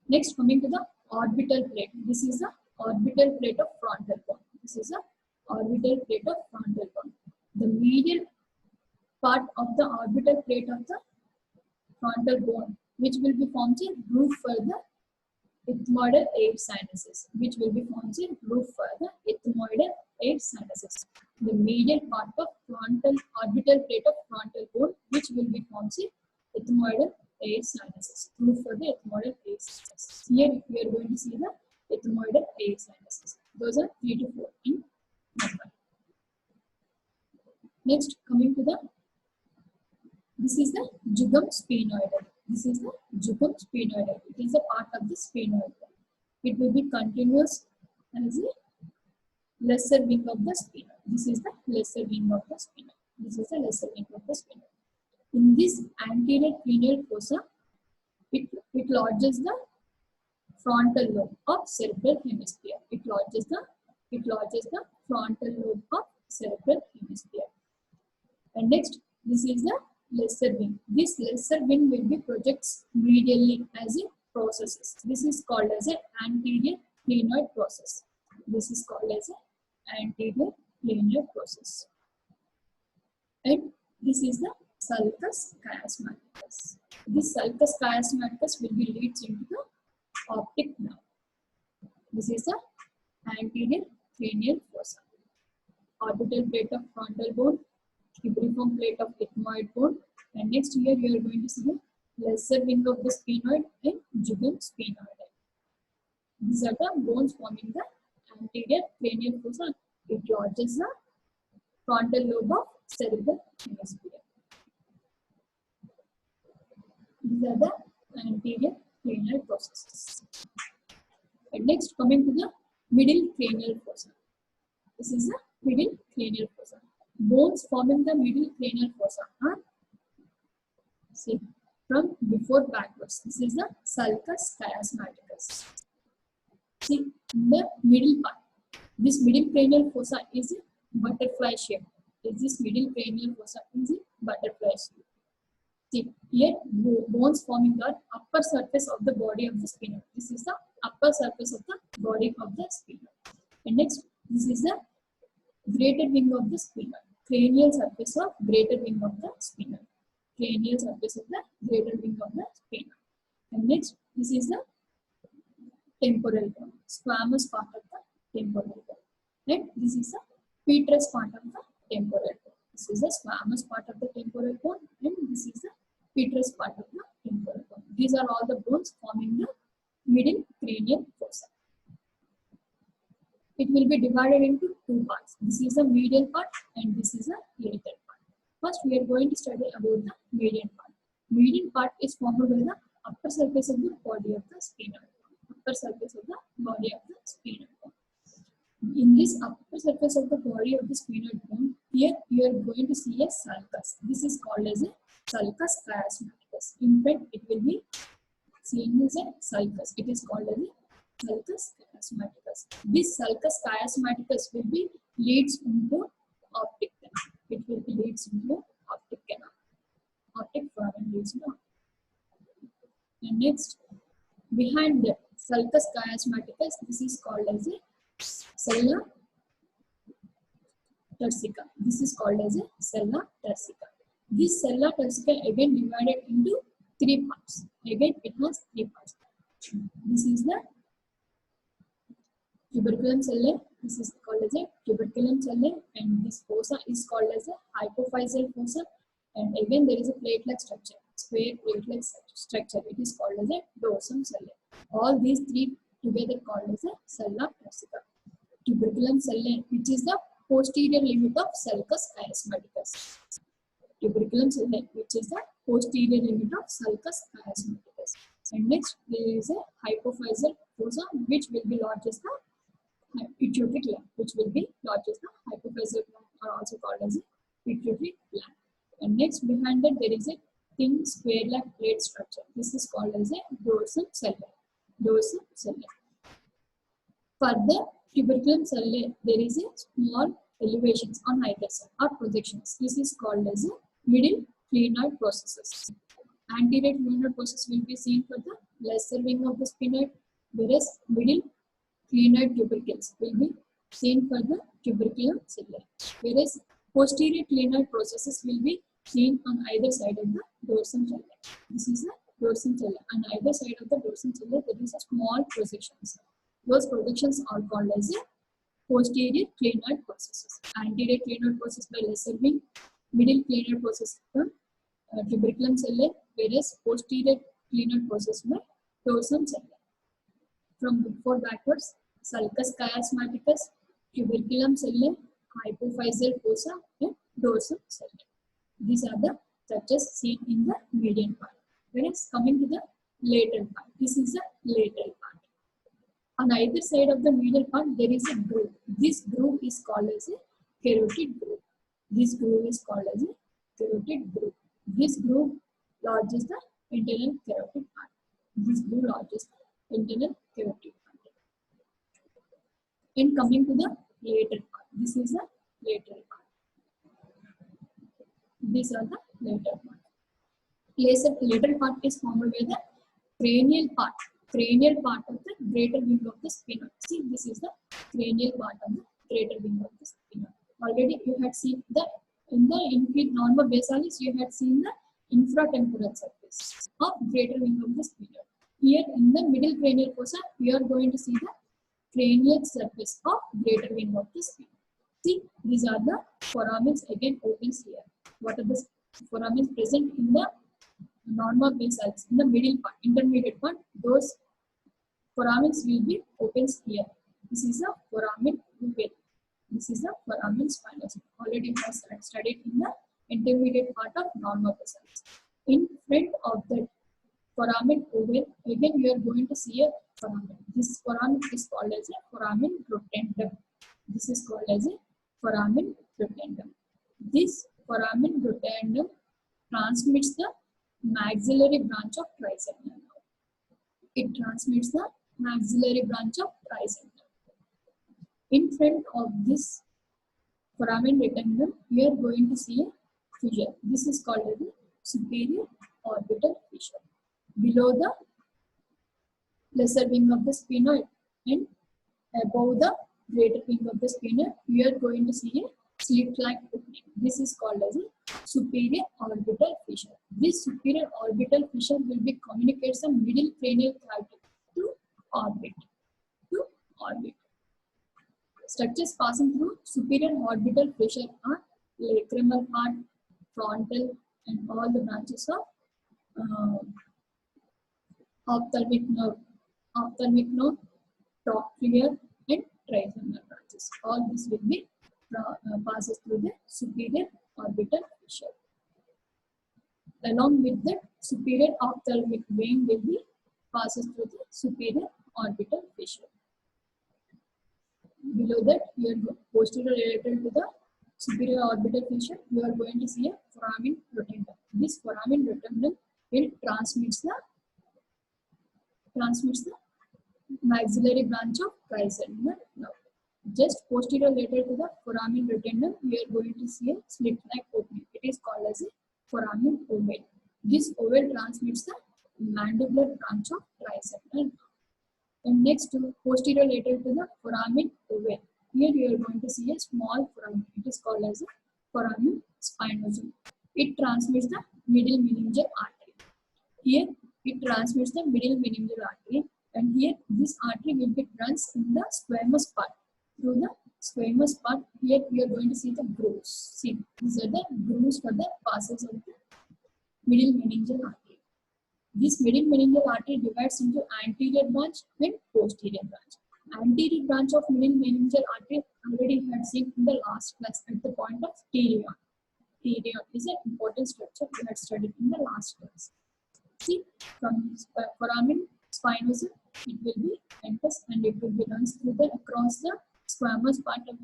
Next, coming to the orbital plate. This is the orbital plate of frontal bone. This is the orbital plate of frontal bone. The medial part of the orbital plate of the frontal bone, which will be formed a roof for the ethmoidal air sinuses, which will be formed a roof for the ethmoidal air sinuses. The medial part of frontal orbital plate of frontal bone, which will be formed a ethmoidal air sinuses, roof for the ethmoidal air sinuses. Here we are going to see the ethmoidal air sinuses. Those are 3 to 4 in number. Next, coming to the, this is the jugum sphenoidal. This is the jugum sphenoidal. It is a part of the sphenoid. It will be continuous as a lesser wing of the sphenoid. This is the lesser wing of the sphenoid. This is the lesser wing of the sphenoid. In this anterior cranial fossa, it lodges the frontal lobe of cerebral hemisphere. It lodges the frontal lobe of cerebral hemisphere. And next, this is the lesser wing. This lesser wing will be projects medially as a processes. This is called as an anterior clinoid process. This is called as an anterior clinoid process. And this is the sulcus chiasmaticus. This sulcus chiasmaticus will be leads into the optic nerve. This is the anterior cranial fossa. Orbital plate of frontal bone, cribriform plate of ethmoid bone, and next here you are going to see the lesser wing of the sphenoid and jugum sphenoidal. These are the bones forming the anterior cranial fossa. It lodges the frontal lobe of cerebral hemisphere. These are the anterior cranial processes. And next, coming to the middle cranial fossa. This is the middle cranial fossa. Bones forming the middle cranial fossa are, see, from before backwards. This is the sulcus chiasmaticus. See, in the middle part, this middle cranial fossa is a butterfly shape. This middle cranial fossa is a butterfly shape. See, here bones forming the upper surface of the body of the sphenoid. This is the upper surface of the body of the sphenoid. And next, this is the greater wing of the sphenoid. Cranial surface of greater wing of the sphenoid. Cranial surface of the greater wing of the sphenoid. And next, this is the temporal bone, squamous part of the temporal bone. And this is the petrous part of the temporal bone. This is the squamous part of the temporal bone, and this is the petrous part of the temporal bone. These are all the bones forming the middle cranial fossa. It will be divided into two parts. This is the medial part and this is the lateral part. First, we are going to study about the median part. Median part is formed by the upper surface of the body of the sphenoid. Upper surface of the body of the sphenoid bone. In this upper surface of the body of the sphenoid bone, here you are going to see a sulcus. This is called as a sulcus chiasmaticus. In fact, it will be seen as a sulcus. It is called as a sulcus chiasmaticus. This sulcus chiasmaticus will be leads into optic canal. It will be leads into optic canal. Optic foramen leads into. And next, behind the sulcus chiasmaticus, this is called as a sella turcica. This is called as a sella turcica. This sella turcica again divided into three parts. Again, it has three parts. This is the tuberculum sellae. This is called as a tuberculum sellae, and this fossa is called as a hypophyseal fossa. And again, there is a plate-like structure, square plate-like structure. It is called as a dorsum sellae. All these three together called as a sella turcica. Tuberculum sellae, which is the posterior limit of sulcus chiasmaticus. Tuberculum sellae, which is the posterior limit of sulcus chiasmaticus. And next, there is a hypophyseal fossa, which will be lodged as the pituitary gland, which will be lodged as the hypophyseal gland, are also called as a pituitary gland. And next, behind that, there is a thin square-like plate structure. This is called as a dorsum sellae. Dorsum sellae. For the tuberculum sellae, there is a small elevations on either side or projections. This is called as a middle clinoid processes. Anterior clinoid process will be seen for the lesser wing of the sphenoid, whereas middle clinoid tubercles will be seen for the tuberculum sellae, whereas posterior clinoid processes will be seen on either side of the dorsum sellae. This is the dorsum sellae. On either side of the dorsum sellae, there is a small projections. Those projections are called as a posterior clinoid processes. Anterior clinoid process by lesser wing, middle clinoid process from tuberculum sellae, whereas posterior clinoid process by dorsum sellae. From before backwards, sulcus chiasmaticus, tuberculum sellae, hypophyseal fossa, and dorsum sellae. These are the structures seen in the median part. Whereas coming to the lateral part, this is the lateral part. On either side of the medial part, there is a groove. This groove is called as a carotid groove. This groove is called as a carotid groove. This groove lodges the internal carotid part. This groove lodges the internal carotid part. And coming to the lateral part, this is the lateral part. These are the lateral part. Lateral part is formed by the cranial part of the greater wing of the sphenoid. See, this is the cranial part of the greater wing of the sphenoid. Already you had seen the in the inferior norma basalis, you had seen the infratemporal surface of greater wing of the sphenoid. Here in the middle cranial fossa, you are going to see the cranial surface of greater wing of the sphenoid. See, these are the foramens again opens here. What are the foramens present in the norma basalis, in the middle part, intermediate part? Those foramens will be opens here. This is a foramen pupil. This is a foramen spinosum. Already we have studied in the intermediate part of norma basalis. In front of the foramen oval, again you are going to see a foramen. This foramen is called as a foramen rotundum. This is called as a foramen rotundum. This foramen rotundum transmits the maxillary branch of trigeminal nerve. It transmits the maxillary branch of trigeminal nerve. In front of this foramen rotundum, you are going to see a fissure. This is called as the superior orbital fissure. Below the lesser wing of the sphenoid and above the greater wing of the sphenoid, you are going to see a slit-like opening. This is called as a superior orbital fissure. This superior orbital fissure will be communicates the middle cranial cavity to orbit. Structures passing through superior orbital fissure are lacrimal part, frontal, and all the branches of ophthalmic nerve, trochlear, and trigeminal branches. All this will be passes through the superior orbital fissure. Along with that, superior ophthalmic vein will be passes through the superior orbital fissure. Below that, here posterior related to the superior orbital fissure, you are going to see a foramen rotundum. This foramen rotundum will transmits the maxillary branch of trigeminal nerve. Just posterior related to the foramen rotundum, we are going to see a slit-like opening. It is called as a foramen ovale. This ovale transmits the mandibular branch of trigeminal nerve. And next, posterior related to the foramen ovale. Here you are going to see a small foramen. It is called as a foramen spinosum. It transmits the middle meningeal artery. Here it transmits the middle meningeal artery, and here this artery will be runs in the squamous part. Through the squamous part, here we are going to see the grooves. See, these are the grooves for the passes of the middle meningeal artery. This middle meningeal artery divides into anterior branch and posterior branch. Anterior branch of middle meningeal artery already had seen in the last class at the point of pterion. Pterion is an important structure we had studied in the last class. See, from foramen spinosum, it will be enters and it will be runs through the across the squamous part of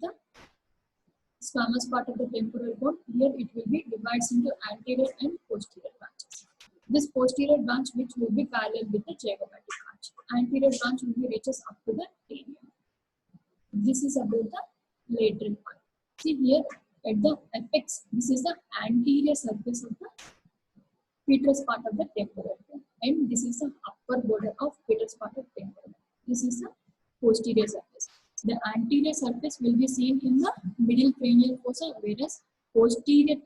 the temporal bone. Here it will be divides into anterior and posterior branches. This posterior branch, which will be parallel with the zygomatic arch. Anterior branch will be reaches up to the pterion. This is about the lateral part. See here at the apex, this is the anterior surface of the petrous part of the temporal bone, and this is the upper border of petrous part of temporal bone. This is the posterior surface. The anterior surface will be seen in the middle cranial fossa, whereas posterior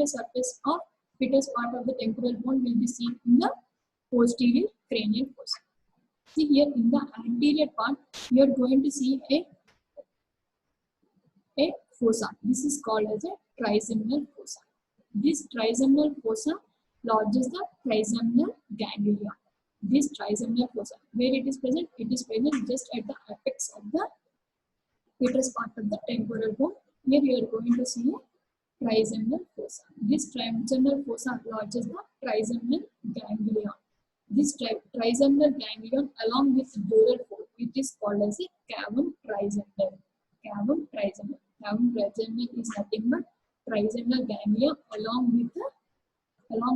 surface of petrous part of the temporal bone will be seen in the posterior cranial fossa. See here in the anterior part, you are going to see a fossa. This is called as a trigeminal fossa. This trigeminal fossa lodges the trigeminal ganglion. This trigeminal fossa, where it is present just at the apex of the petrous part of the temporal bone. Here you are going to see a trigeminal fossa. This trigeminal fossa lodges the trigeminal ganglion. This trigeminal ganglion along with dural fold, it is called as a cavum trigeminal. Cavum trigeminal. Cavum trigeminal is nothing but trigeminal ganglion along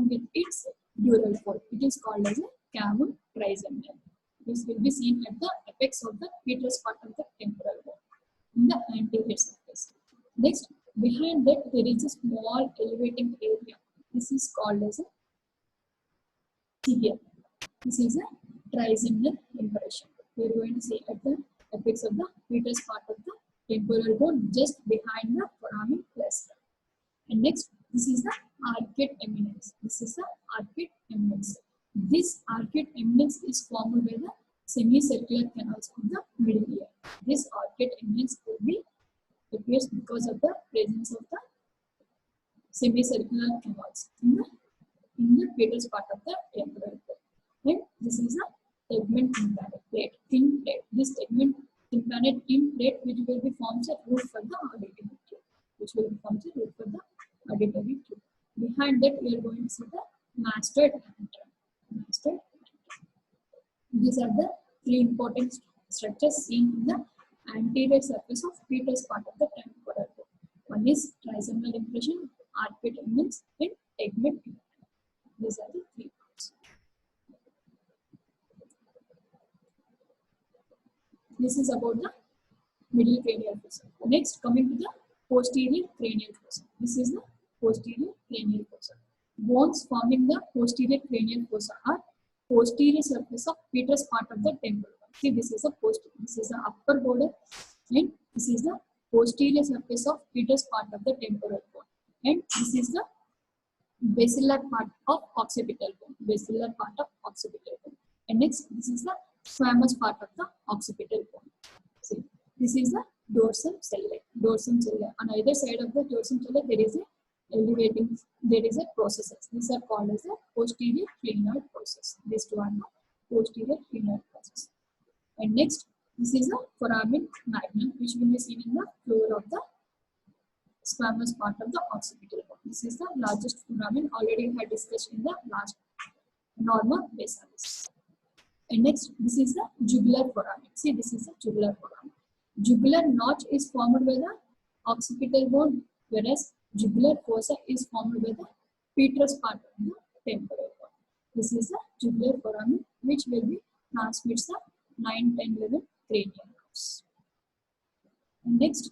with its dural fold. It is called as a cavum trigeminal. This will be seen at the apex of the petrous part of the temporal bone in the anterior surface. Next, behind that there is a small elevating area. This is called as a tibia. This is a trigeminal impression. We are going to see at the apex of the petrous part of the temporal bone, just behind the foramen cluster. And next, this is the arcuate eminence. This is the arcuate eminence. This arcuate eminence is formed by the semicircular canals of the middle ear. This arcuate eminence appears because of the presence of the semicircular canals in the petrous part of the temporal bone. And this is a tegment tympanate plate, thin plate. This tegment tympanate thin plate, which will be forms a roof for the auditory tube. Behind that, we are going to see the mastoid antrum. These are the three important structures seen in the anterior surface of petrous part of the temporal bone. One is trigeminal impression, arcuate eminence, and tegment tympanate. These are the three parts. This is about the middle cranial fossa. Next, coming to the posterior cranial fossa. This is the posterior cranial fossa. Bones forming the posterior cranial fossa are posterior surface of petrous part of the temporal bone. See, this is the upper border, and this is the posterior surface of petrous part of the temporal bone, and this is the basilar part of occipital bone. And next, this is the squamous part of the occipital bone. See, this is the dorsum celli. On either side of the dorsum celli, there is a processes. These are called as a posterior clinoid process. These two are the posterior cranial process. And next, this is a foramen magnum, which will be seen in the floor of the squamous part of the occipital bone. This is the largest foramen, already we had discussed in the last norma basalis. And next, this is the jugular foramen. See, this is the jugular foramen. Jugular notch is formed by the occipital bone, whereas jugular fossa is formed by the petrous part of the temporal bone. This is the jugular foramen, which will be transmits the 9, 10, 11 cranial nerves. Next,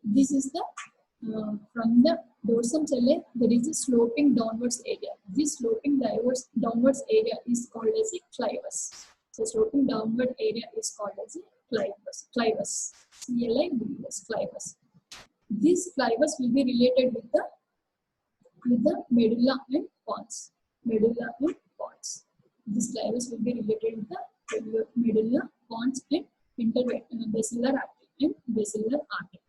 this is the from the dorsum cellae, there is a sloping downwards area. This sloping downwards area is called as a clivus. So sloping downward area is called as a clivus. Clivus. C-L-I-V-U-S. Clivus. This clivus will be related with the medulla and pons. Medulla and pons. This clivus will be related with the medulla, pons, and interbasilar artery and basilar artery.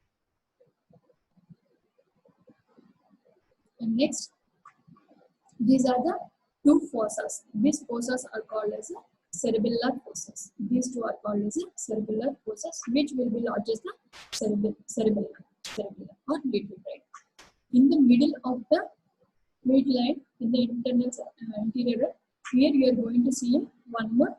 And next, these are the two fossas. These fossas are called as a cerebellar fossas. These two are called as a cerebellar fossas, which will be lodged as the cerebellum or midline. In the middle of the midline, in the anterior, here you are going to see one more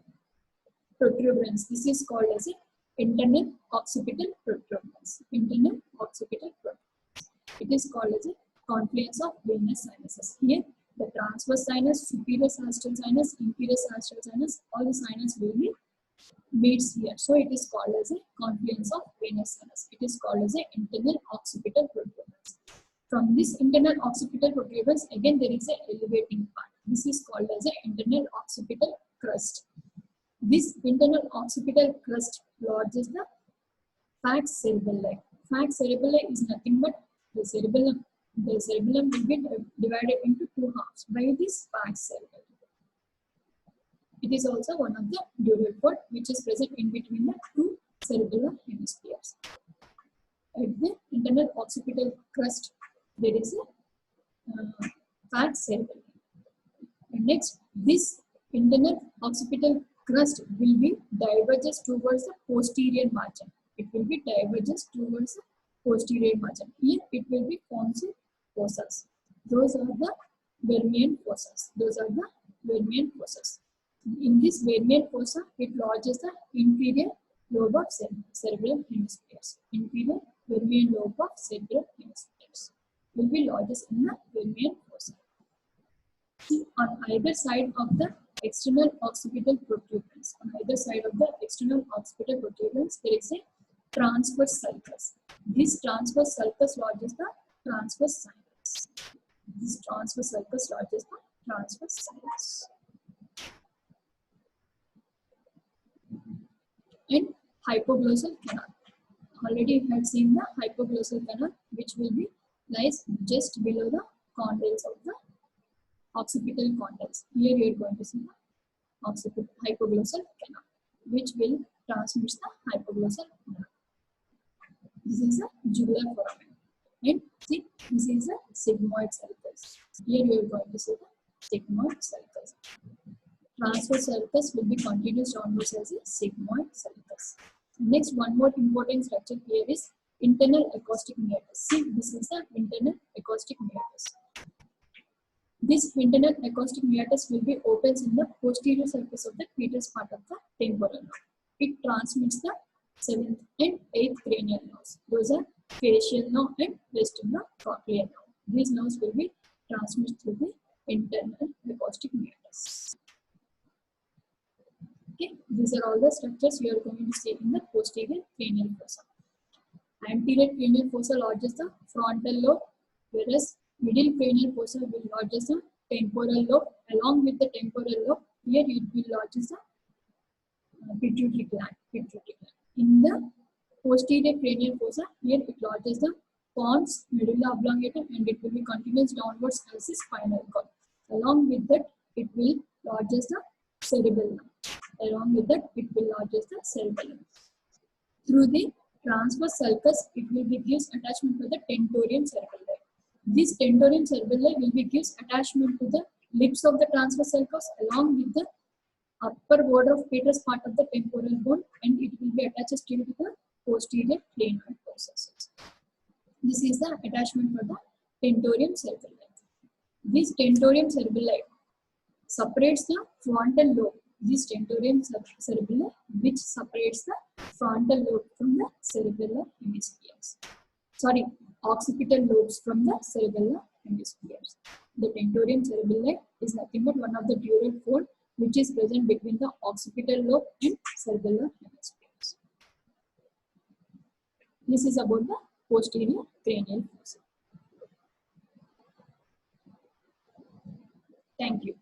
protuberance. This is called as a internal occipital protuberance. Internal occipital protuberance. It is called as a confluence of venous sinuses. Here, the transverse sinus, superior sagittal sinus, inferior sagittal sinus, all the sinus will be meets here. So it is called as a confluence of venous sinus. It is called as a internal occipital protuberance. From this internal occipital protuberance, again there is a elevating part. This is called as a internal occipital crust. This internal occipital crust lodges the falx cerebelli. Falx cerebelli is nothing but the cerebellum. The cerebellum will be divided into two halves by this falx cerebelli. It is also one of the dural cord which is present in between the two cerebellar hemispheres. At the internal occipital crust, there is a falx cerebelli. And next, this internal occipital crust will be diverges towards the posterior margin. It will be diverges towards the posterior margin. Here it will be forms fossas. Those are the Vermean fossas. Those are the Vermean fossas. In this Vermean fossa, it lodges the inferior lobe of cerebral hemispheres. Inferior Vermean lobe of cerebral hemispheres will be lodges in the Vermean fossa. See, on either side of the external occipital protuberance, there is a transverse sulcus. This transverse sulcus lodges the transverse sinus. This transverse sulcus lodges the transverse sinus. And hypoglossal canal. Already you had seen the hypoglossal canal, which will be lies just below the condyles of the occipital condyles. Here you are going to see the hypoglossal canal, which will transmit the hypoglossal canal. This is a jugular foramen. And see, this is a sigmoid sulcus. Here you are going to see the sigmoid sulcus. Transverse sulcus will be continuous downwards as a sigmoid sulcus. Next, one more important structure here is internal acoustic meatus. See, this is the internal acoustic meatus. This internal acoustic meatus will be opens in the posterior surface of the petrous part of the temporal nerve. It transmits the 7th and 8th cranial nerves. Those are facial nerve and vestibulocochlear nerve. These nerves will be transmitted through the internal acoustic meatus. Okay, these are all the structures you are going to see in the posterior cranial fossa. Anterior cranial fossa lodges the frontal lobe, whereas middle cranial fossa will lodges the temporal lobe. Along with the temporal lobe, here it will lodges the pituitary gland. In the posterior cranial fossa, here it lodges the pons, medulla oblongata, and it will be continuous downwards as the spinal cord. Along with that, it will lodges the cerebellum. Through the transverse sulcus, it will be gives attachment to the tentorium cerebelli. This tentorium cerebelli will be gives attachment to the lips of the transverse sulcus along with the upper border of petrous part of the temporal bone, and it will be attached still to the posterior glenoid processes. This is the attachment for the tentorium cerebelli. This tentorium cerebelli separates the frontal lobe. This tentorium cerebelli, which separates the frontal lobe from the cerebellar hemispheres. Sorry, occipital lobes from the cerebellar hemispheres. The tentorium cerebelli is nothing but one of the dural fold which is present between the occipital lobe and cerebellar hemispheres. This is about the posterior cranial fossa. Thank you.